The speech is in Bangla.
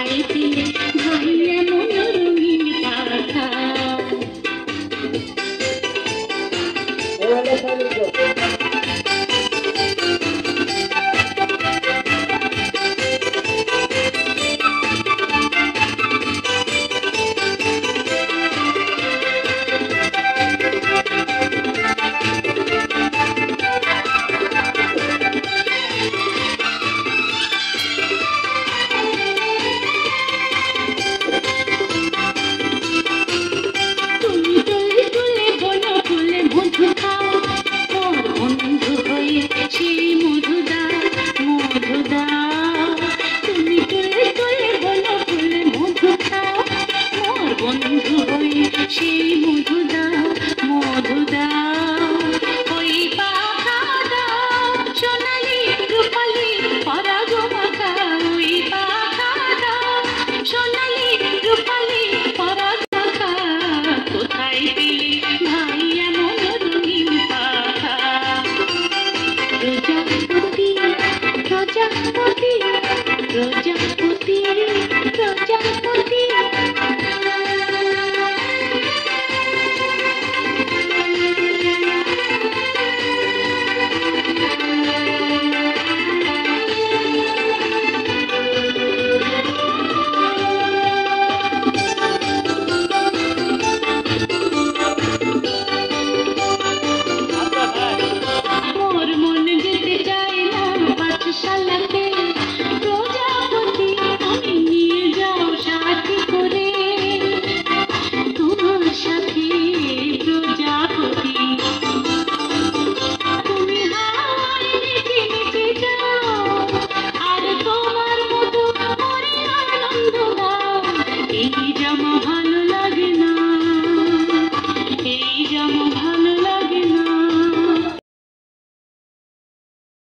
কোথায় পেলে ভাই এমন রঙিন পাখা। সেই মধু দাও, মধু দাও, ওই পাখা দাও, সোনালি রূপালি পরাগ মাখা, ওই পাখা দাও, সোনালি রূপালি পরাগ মাখা। কোথায় পেলে ভাই এমন রঙিন পাখা। প্রজাপতি প্রজাপতি প্রজাপতি প্রজাপতি